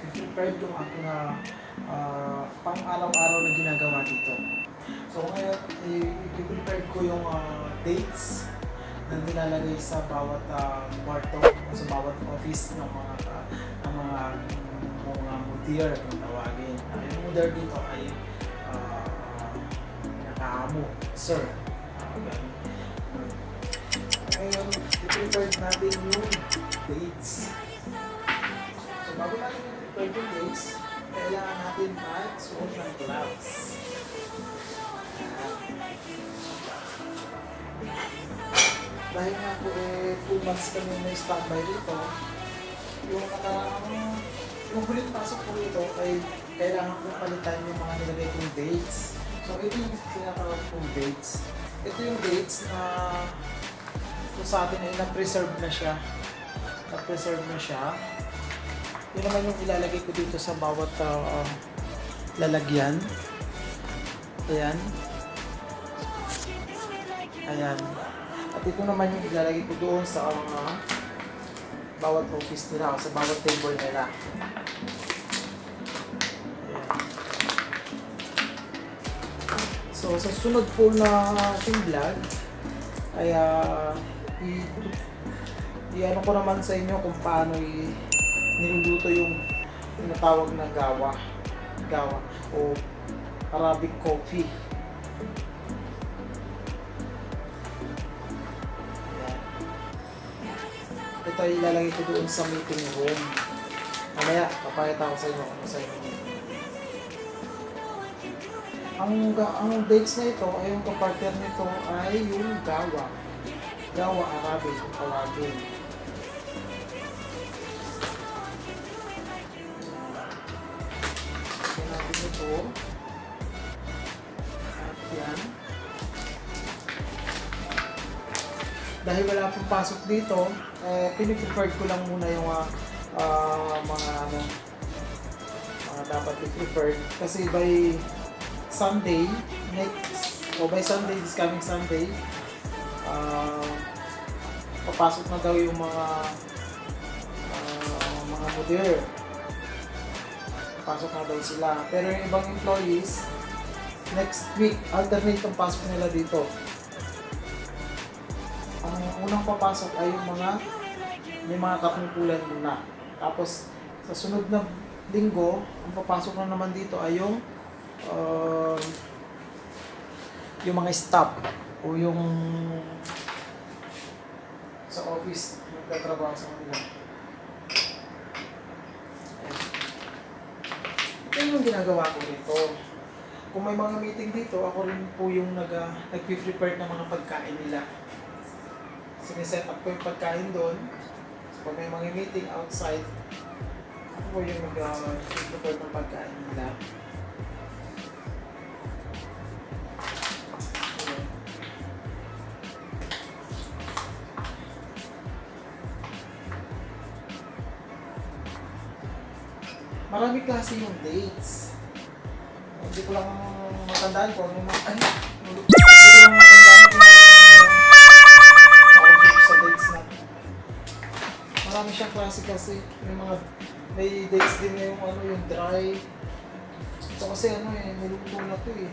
i-prepare yung aking pang-araw-araw na ginagawa dito. So ngayon, i-prepare ko yung dates na nilalagay sa bawat kwarto o sa bawat office ng mga mudir kung tawagin. Yung mudir dito ay nakaamo, sir. Ngayon, i-prepare natin yung dates. So bago natin i-prepare yung dates, kailangan natin magsuot ng gloves. Dahil nga po 2 months kami may standby dito, yung huling pasok po ito ay kailangan kong palitan yung mga nilagay kong dates. So ito yung tinatawag kong dates. Ito yung dates na kung sa atin ay na-preserve na siya. Na-preserve na siya. Yun naman yung ilalagay ko dito sa bawat lalagyan. Ayan. Ayan. At ito naman yung ilalagay ko doon sa bawat office nila o sa bawat table nila. Ayan. So, sa sunod po na ating vlog, ay i-ano ko naman sa inyo kung paano niluluto yung tinatawag na gawa o Arabic coffee. Ayan. Ito ay ilalagay ko doon sa meeting room. Mamaya, papayata ko sa inyo ano sa inyo. Ang dates na ito ay yung kapartner nito ay yung gawa Arabic kung tawagin. Kaya natin ito. At yan. Dahil wala pong pasok dito, piniprepared ko lang muna yung mga dapat i-prepared. Kasi by Sunday, this coming Sunday, papasok na daw yung mga mudir. Papasok na daw sila. Pero yung ibang employees, next week, alternate ang pasok nila dito. Ang unang papasok ay yung may mga katungkulan muna. Tapos, sa sunod na linggo, ang papasok na naman dito ay yung mga staff o yung sa office nagtatrabaho sa kanila. Ito yung ginagawa ko dito. Kung may mga meeting dito, ako rin po yung nag-prepare ng mga pagkain nila. Siniset up ko yung pagkain doon. So, pag may mga meeting outside, ako po yung nag-prepare ng pagkain nila. Marami klase yung dates. Hindi ko lang matandaan ko ano hindi ko lang matandaan kung sa dates na. Marami siyang klase kasi. May dates din na yung dry. Ito kasi niluto na to eh.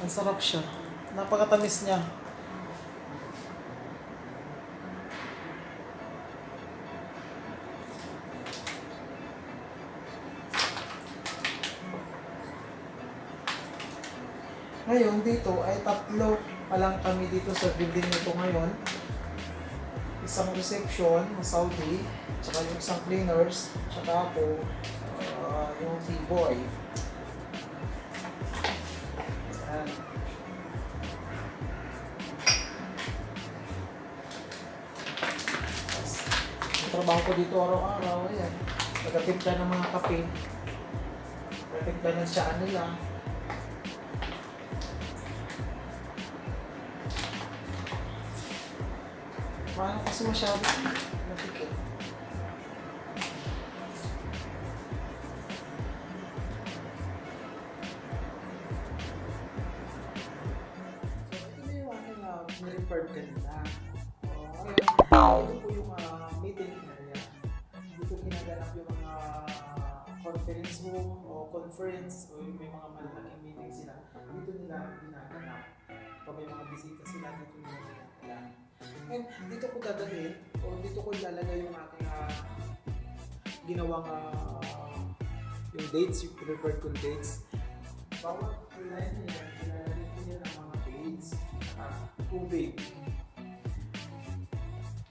Ang sarap siya. Napakatamis niya. Ngayon dito ay 3 pa lang kami dito sa building nito ngayon. Isang reception na Saudi, tsaka yung isang cleaners, tsaka po yung Teaboy. Ayan. Ang trabaho ko dito araw-araw, ayan. Nagatimpla ng mga kape. Nagatimpla ng siyaan nila. Paano kasi masyado matikit. So, ito na yung aking referred kanina. Ito po yung meeting conference o may mga malalaking meeting sila, dito nila ginaganap. Pag may mga bisita sila, dito nila ginaganap. And dito ko dadalhin o dito ko ilalagay yung aking ginawang yung dates, yung prepared kong dates. Bawat line nila, ilalagay ko nila ng mga dates at tubig.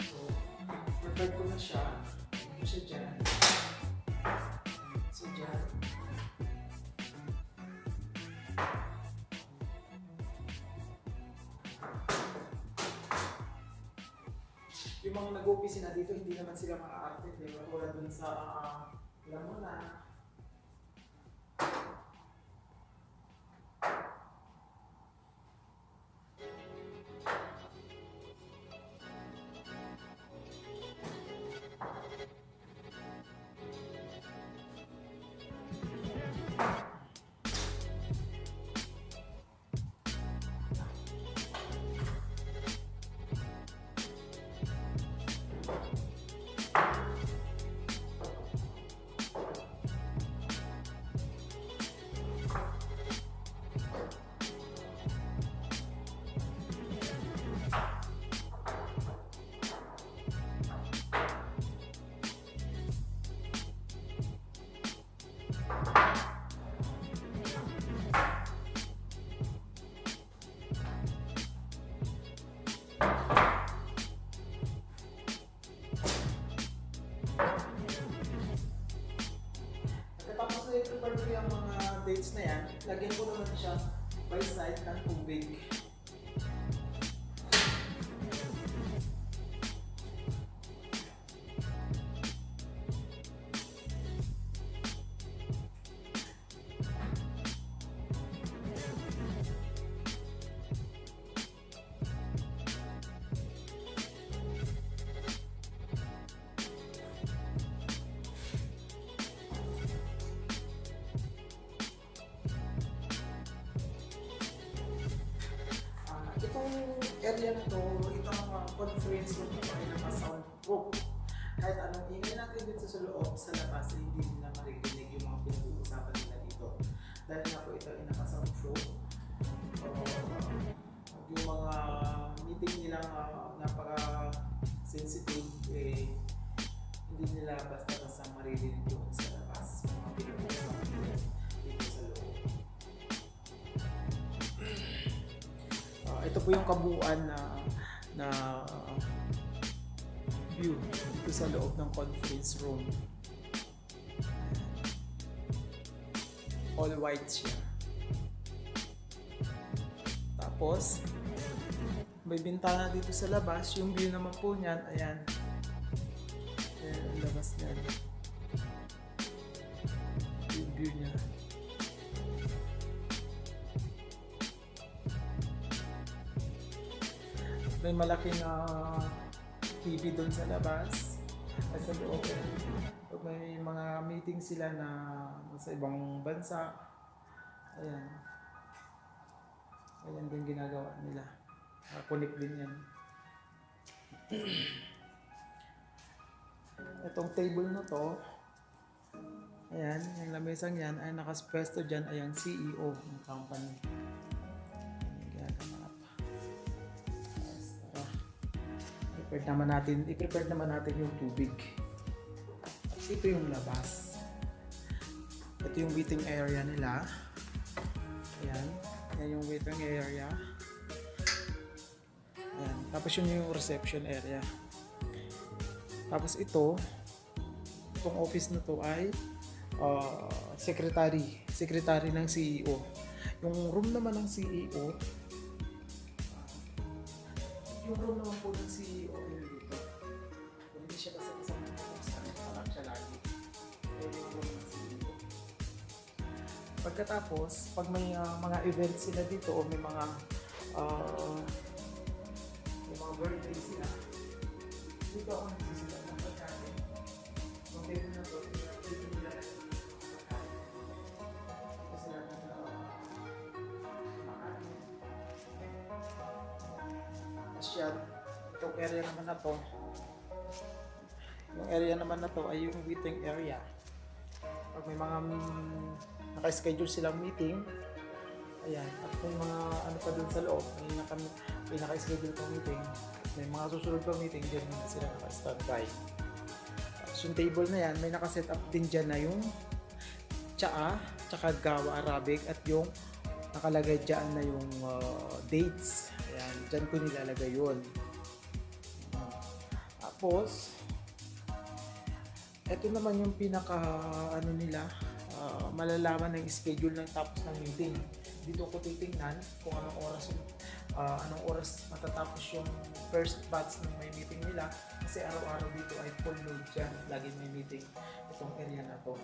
So, prepared ko na siya. Ito siya dyan. So, dyan. Yung mga nag-office na dito, hindi naman sila maka-arte. Wala dun sa, alam mo na, i-prepare ko yung mga dates na yan, lagyan ko naman siya by side ng tubig. Itong area na to, itong conference room na ay naka-soundproof. Kahit anong ingay natin dito sa loob, sa labas, hindi nila maririnig yung mga pinag-uusapan nila dito. Dahil nga po ito ay naka-soundproof. Yung mga meeting nilang napaka-sensitive, hindi nila basta-basta maririnig yung sa labas. Yung mga pinag-uusapan nila dito sa loob. Ito po yung kabuuan na view dito sa loob ng conference room. All white siya. Tapos may bintana dito sa labas. Yung view naman po niyan, ayan. Ayan ang labas niyan. Yung view niya. May malaking TV doon sa labas at sa loob. May mga meeting sila na sa ibang bansa. Ayan. Ayan din ginagawa nila. Connect din yan. Itong table na to, ayan, yung lamesang yan ay nakaspesto dyan ay ang CEO ng company. I-prepare naman natin yung tubig. At ito yung labas. Ito yung waiting area nila. Ayan. Ayan yung waiting area. Ayan. Tapos yun yung reception area. Tapos itong office na to ay secretary ng CEO. Yung room naman ng CEO, yung room naman po ng CEO ay dito. Hindi siya kasi kasama ng kung harap siya lagi. Yung room ng CEO. Pagkatapos, pag may mga events sila dito o may mga birthday sila, dito ako nagsisila ng pagkain. Kung dito na to, dito nila pagkain. Kasi natin na makain. Yan, itong area naman na to, yung area naman na to ay yung waiting area. Pag may mga naka-schedule silang meeting, ayan, at may mga ano pa dun sa loob, may naka-schedule pang meeting, may mga susunod pang meeting, dyan na sila naka-standby. Tapos yung table na yan, may naka-set up din dyan na yung tsaa, tsaka gawa Arabic, at yung nakalagay dyan na yung dates. Ayan, dyan ko nilalagay yun. Tapos, ito naman yung pinaka ano nila, malalaman ng schedule ng tapos ng meeting. Dito ko titingnan kung anong oras matatapos yung first batch ng may meeting nila, kasi araw-araw dito ay full load dyan, lagi may meeting itong area na to.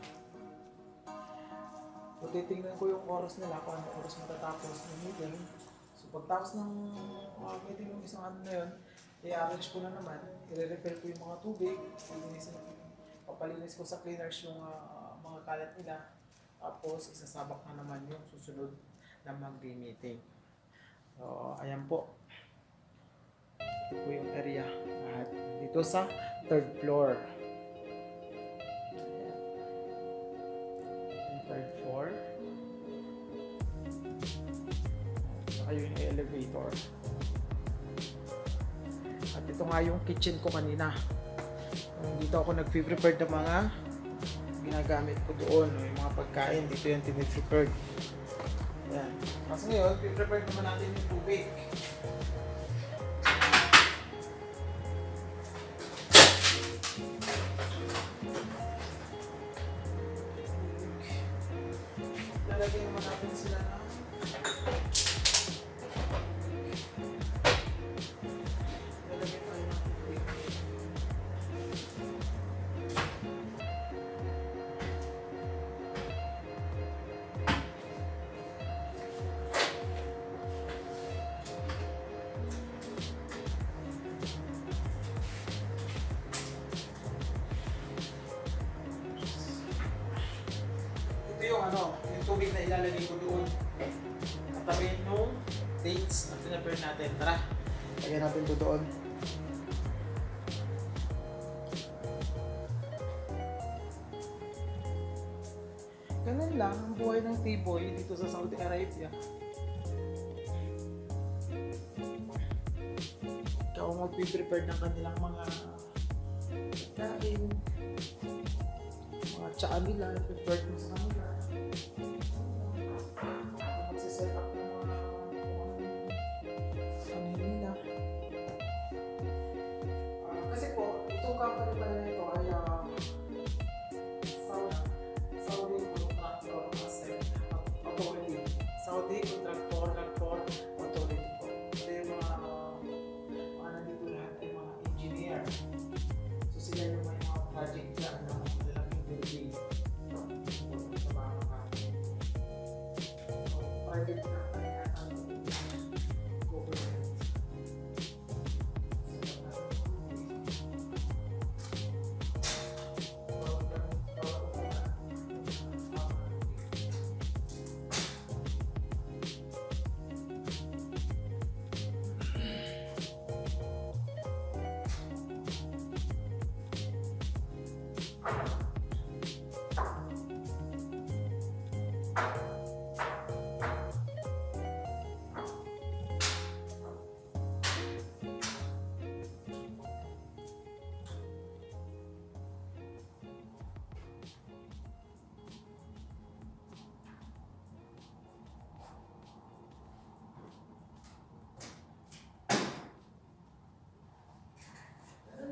So titingnan ko yung oras nila kung anong oras matatapos ng meeting. So pagtapos ng meeting ng isang ano na yun, i-arrange ko na naman, i-refill ko yung mga tubig, papalinis ko sa cleaners yung mga kalat nila, tapos isasabak na naman yung susunod na mag-meeting. So ayan po, ito po yung area at dito sa 3rd floor. Ayan. Yung 3rd floor, saka yung elevator. At ito nga yung kitchen ko kanina. Dito ako nag-prepare ng mga ginagamit ko doon, yung mga pagkain. Dito yung tiniprepared. Ayan. Kasi ngayon, prepare naman natin yung tubig. Lalagay naman natin sila na yung tubig na ilalagay ko doon. Katabi yung dates na pinapare natin. Tara, lagyan natin ito doon. Ganun lang ang buhay ng Teaboy dito sa Saudi Arabia. Ikaw mag-prepare ng kanilang mga kain, mga tsaa nila, prepare mo sa kanila. Set up ng mga ano nila. Kasi po, itong company pala nito ay Saudi Contractor Authority. Saudi Contractor Authority po. Ito yung mga nandito lahat ay mga engineer. So sila yung may mga project dyan na malaking building. Private na kaya ang government.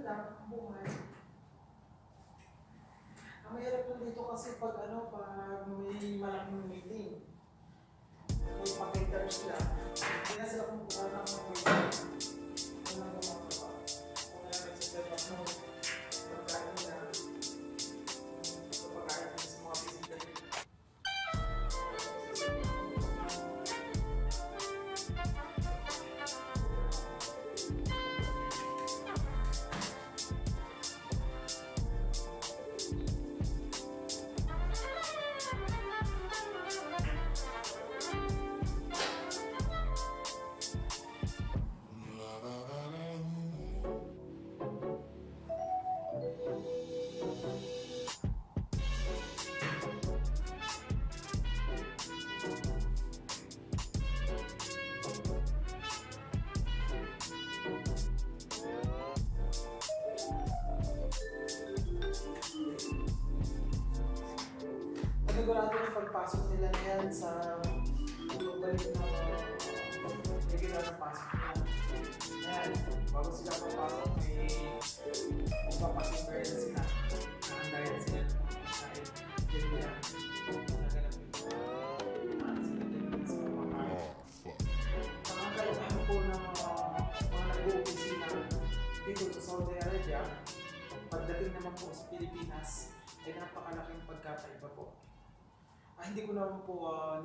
Lang buhay. Ang mahirap lang dito kasi pag may malaking meeting, may pa-cater sila, hindi na sila kumukuha ng mga meeting. Kung na nagsiset up ng pagkain na pagkain sa mga visitor. Arabia, pagdating naman po sa Pilipinas, ay napakalaking pagkakaiba po. Hindi ko naman po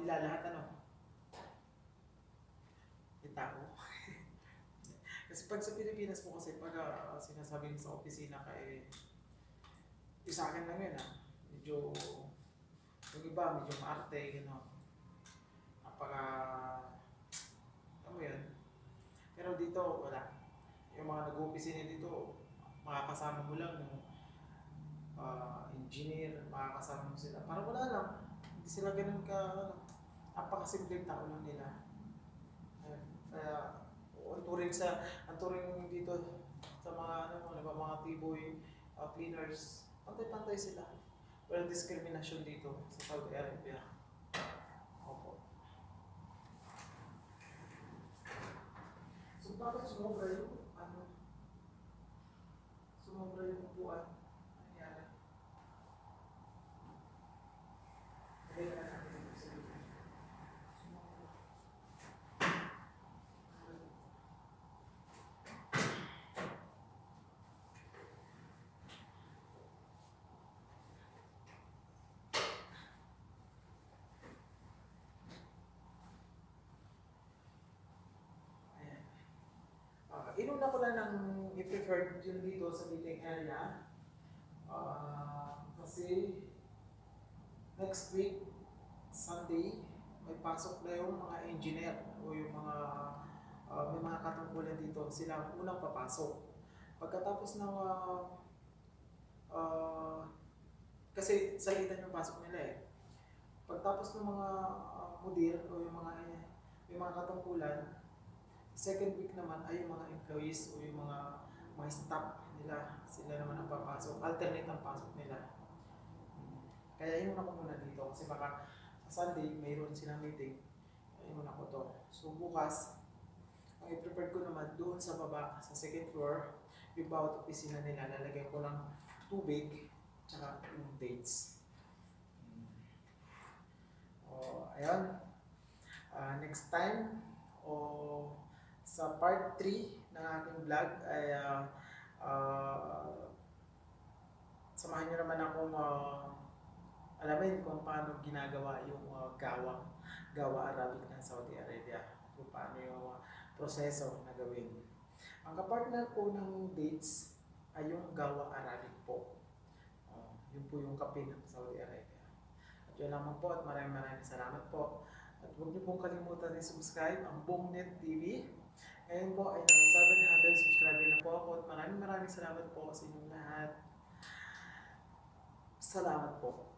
nilalahat yung tao. Kasi pag sa Pilipinas po kasi pag sinasabi sa opisina ka yung sa akin lang yun medyo, yung iba medyo maarte, napaka, ano yun. Pero dito wala. Yung mga nag-opisina dito, makakasama mo lang yung engineer, makakasama mo sila. Parang wala lang. Hindi sila ganun napakasimpleng tao lang nila. Kaya, ang turing dito sa mga mga Teaboy cleaners, pantay-pantay sila. Walang diskriminasyon dito sa Saudi Arabia. Opo. So bakit sumobra yung upuan? Ano nangyari? Kaya natin ito sa video. Inuna ko lang ng i-prefer yun dito sa meeting area kasi next week, Sunday, may pasok na yung mga engineer o yung mga may mga katungkulan dito. Sila ang unang papasok. Pagkatapos ng kasi salitan yung pasok nila Pagtapos ng mga mudir o yung mga katungkulan, second week naman ay yung mga employees o yung mga staff nila, sila naman ang papasok. Alternate ang pasok nila. Kaya yun ako muna dito kasi baka sa Sunday mayroon silang meeting. Ayun ako to. So bukas, ang i-prepare ko naman doon sa baba, sa second floor, yung bawat opisina nila, lalagyan ko ng tubig tsaka yung dates. Ayun. Next time, sa part 3 ng aking vlog ay samahan nyo naman akong alamin kung paano ginagawa yung gawa Arabic ng Saudi Arabia, kung paano yung proseso na gawin. Ang kapartner po ng dates ay yung gawa Arabic po. Yun po yung kape ng Saudi Arabia. At yun lamang po at maraming salamat po. At huwag niyo pong kalimutan rin subscribe ang Bongnet TV. Ngayon po ay nasa 700 subscriber na po ako at maraming salamat po sa inyong lahat. Salamat po.